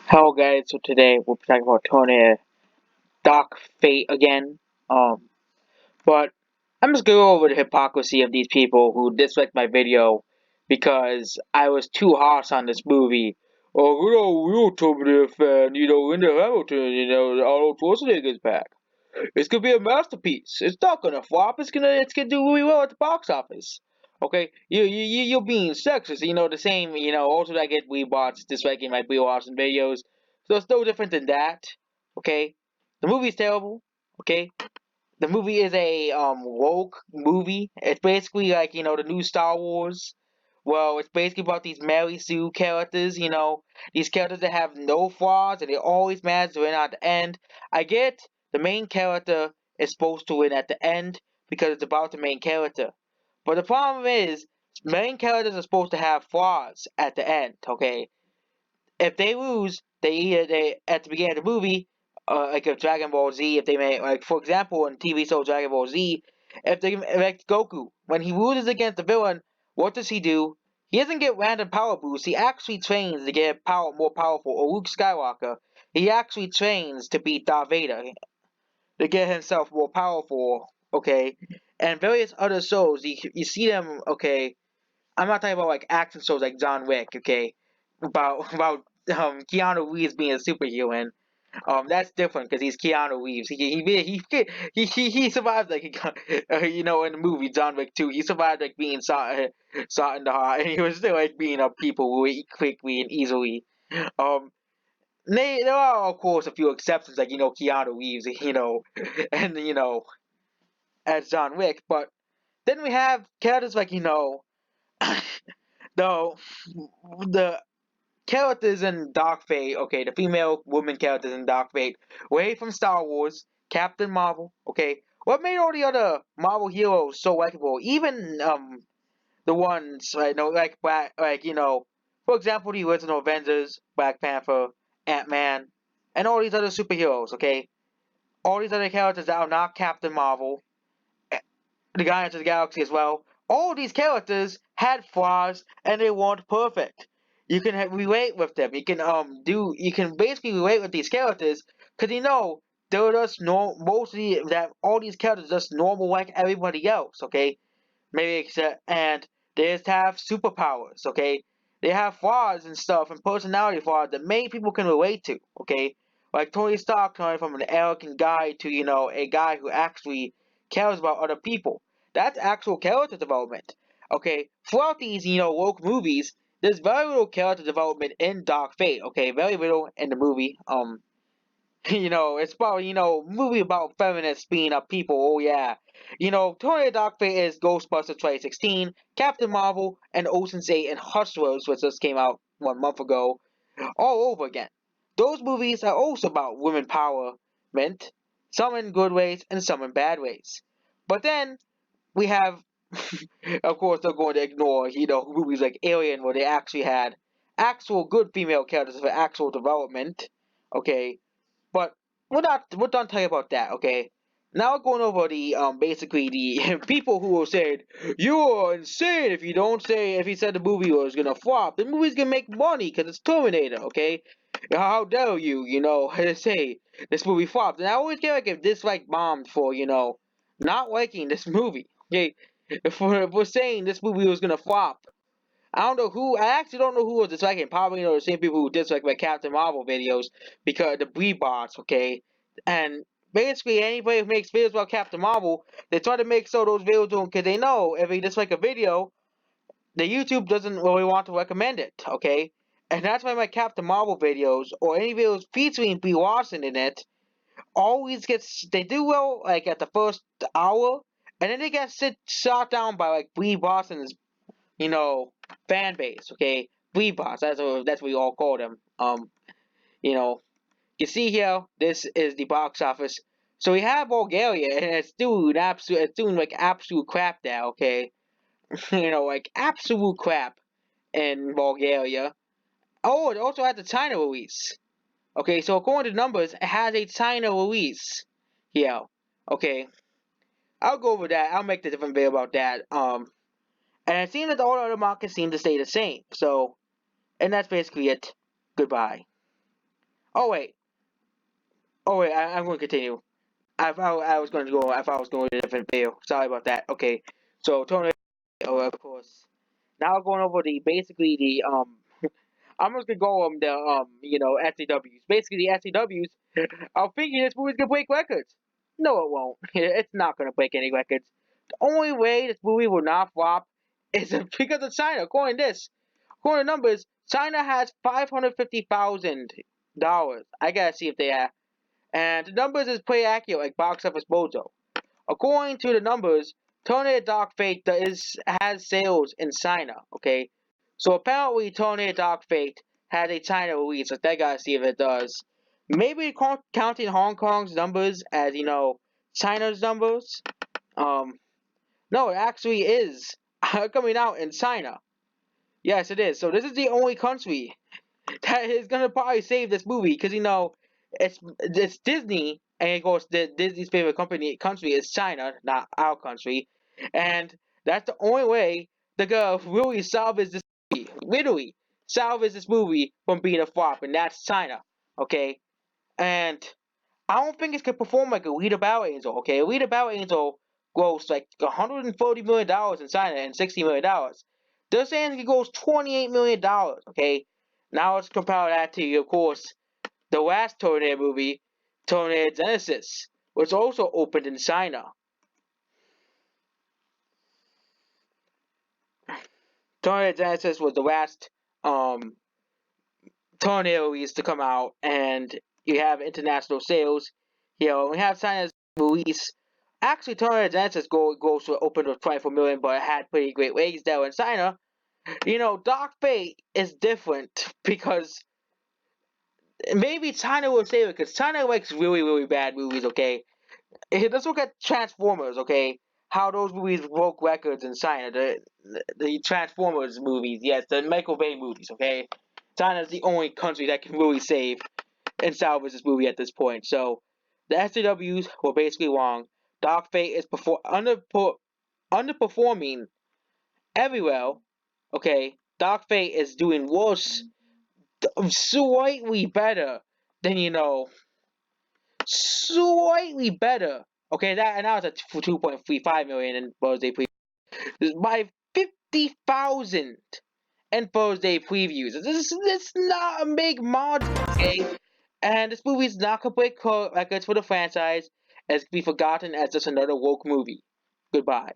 Hello guys, so today we'll be talking about Tony Dark Fate again. But I'm just gonna go over the hypocrisy of these people who disliked my video because I was too harsh on this movie. Oh, we're a Terminator fan, Linda Hamilton, Arnold Schwarzenegger's back. It's gonna be a masterpiece. It's not gonna flop. It's gonna do really well at the box office. Okay, you're being sexist. The same. Also I get rebots disliking my rewatching videos, so it's no different than that. Okay, the movie's terrible. Okay, the movie is a woke movie. It's basically like the new Star Wars. Well, it's basically about these Mary Sue characters. These characters that have no flaws and they always manage to win at the end. I get the main character is supposed to win at the end because it's about the main character. But the problem is, main characters are supposed to have flaws at the end. Okay, if they lose, they at the beginning of the movie, like if Dragon Ball Z, if they make like for example in TV show Dragon Ball Z, if they like Goku when he loses against the villain, what does he do? He doesn't get random power boosts. He actually trains to get more powerful. Or Luke Skywalker, he actually trains to beat Darth Vader to get himself more powerful. Okay, and various other shows you see them. Okay, I'm not talking about like action shows like John Wick. Okay, about Keanu Reeves being a superhuman. That's different because he's Keanu Reeves. He survived like in the movie John Wick 2. He survived like being shot in the heart, and he was still like being up people really quickly and easily. Um, there are of course a few exceptions like Keanu Reeves, and as John Wick, but then we have characters like the the characters in Dark Fate, okay, the female woman characters in Dark Fate, way from Star Wars, Captain Marvel, okay. What made all the other Marvel heroes so likable? Even the ones like Black, for example, the original Avengers, Black Panther, Ant Man, and all these other superheroes, okay. All these other characters that are not Captain Marvel, the Guardians of the Galaxy as well. All these characters had flaws and they weren't perfect. You can relate with them. You can basically relate with these characters because they're just mostly that all these characters are just normal like everybody else. Okay, maybe except and they just have superpowers. Okay, they have flaws and stuff and personality flaws that many people can relate to. Okay, like Tony Stark turning from an arrogant guy to a guy who actually cares about other people. That's actual character development. Okay, throughout these woke movies, there's very little character development in Dark Fate. Okay, very little in the movie. It's probably, movie about feminists being up people. Oh, yeah. Tony Dark Fate is Ghostbusters 2016, Captain Marvel, and Ocean's 8 and Hustlers, which just came out 1 month ago, all over again. Those movies are also about women empowerment, some in good ways and some in bad ways. But then we have, of course, they're going to ignore, movies like Alien, where they actually had actual good female characters for actual development. Okay, but we're done talking about that, okay? Now we're going over the basically the people who will say you are insane if you said the movie was gonna flop. The movie's gonna make money because it's Terminator, okay? How dare you, say this movie flopped? And I always get like a dislike bombed for not liking this movie. Okay, for saying this movie was gonna flop. I don't know who. I actually don't know who was disliking. Probably the same people who dislike my Captain Marvel videos because the bots, okay. And basically, anybody who makes videos about Captain Marvel, they try to make so those videos do because they know if they dislike a video, the YouTube doesn't really want to recommend it, okay. And that's why my Captain Marvel videos or any videos featuring Brie Larson in it always they do well like at the first hour, and then they get shot down by like Brie Larson's you know, fan base, okay? Weebots, that's what we all call them. You know, you see here, this is the box office. So we have Bulgaria, and it's doing like absolute crap now, okay? Like absolute crap in Bulgaria. Oh, it also has a China release. Okay, so according to numbers, it has a China release. Yeah, okay. I'll go over that. I'll make the different video about that. And it seems that all other markets seem to stay the same. So, and that's basically it. Goodbye. Oh wait, I'm going to continue. I was going to go. I thought I was going to a different video. Sorry about that. Okay, so Tony, oh, of course. Now going over the basically the I'm just gonna go the SCWs. Basically the SCWs are thinking this movie's gonna break records. No, it won't. It's not gonna break any records. The only way this movie will not flop is because of China. According to numbers, China has $550,000. I gotta see if they have. And the numbers is pretty accurate, like Box Office Mojo. According to the numbers, Tony Dark Fate has sales in China. Okay, so apparently Tony Dark Fate has a China release. So they gotta see if it does. Maybe counting Hong Kong's numbers as China's numbers. Um, no, it actually is coming out in China. Yes, it is. So this is the only country that is gonna probably save this movie because it's Disney, and of course Disney's favorite country is China, not our country, and that's the only way they're gonna really salvage this movie, literally salvage this movie from being a flop, and that's China. Okay, and I don't think it's gonna perform like Alita Battle Angel. Okay, Alita Battle Angel grossed like $140 million in China and $60 million. They're saying it goes $28 million. Okay, now let's compare that to, of course, the last Terminator movie, Terminator Genesis, which also opened in China. Terminator Genesis was the last Tornado release to come out, and you have international sales. We have China's release. Actually, Tornado Genesis goes to open with 24 million, but it had pretty great ratings there in China. Dark Fate is different because maybe China will save it because China likes really, really bad movies. Okay, let's look at Transformers. Okay, how those movies broke records in China. The Transformers movies, yes, the Michael Bay movies. Okay, China's the only country that can really save and salvage this movie at this point. So the SJWs were basically wrong. Dark Fate is underperforming everywhere. Okay, Dark Fate is doing worse, slightly better than slightly better. Okay, that and that was at 2.35 million in Thursday previews by 50,000 in Thursday previews. This is not a big margin, okay? And this movie is not gonna break records for the franchise. It's to be forgotten as just another woke movie. Goodbye.